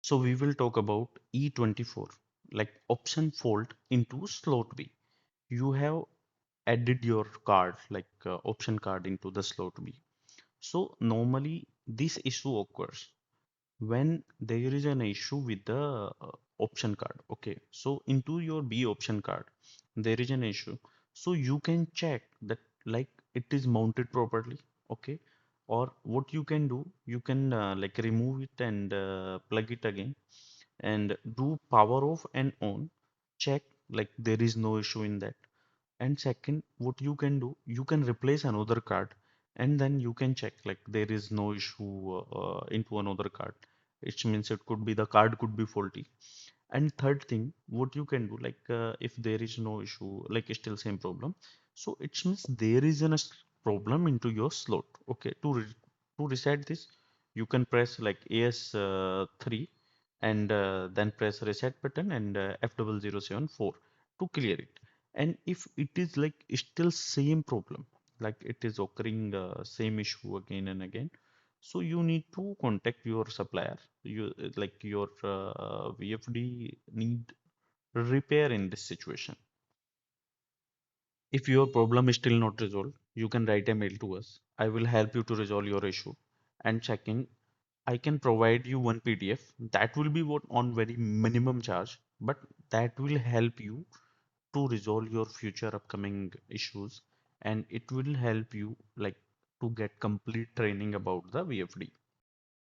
So we will talk about E24, like option fault into slot B. You have added your card, like option card into the slot B. So normally this issue occurs when there is an issue with the option card. Okay, so into your B option card there is an issue, so you can check that like it is mounted properly. Okay, or what you can do, you can like remove it and plug it again and do power off and on, check like there is no issue in that. And second, what you can do, you can replace another card and then you can check like there is no issue into another card. It means it could be the card could be faulty. And third thing, what you can do, like if there is no issue, like still same problem, so it means there is a problem into your slot. Okay, to reset this, you can press like AS3 and then press reset button and F0074 to clear it. And if it is like still same problem, like it is occurring same issue again and again, so you need to contact your supplier. You like your VFD need repair in this situation. If your problem is still not resolved, you can write a mail to us. I will help you to resolve your issue. And second, I can provide you one PDF that will be what on very minimum charge, but that will help you to resolve your future upcoming issues, and it will help you like to get complete training about the VFD.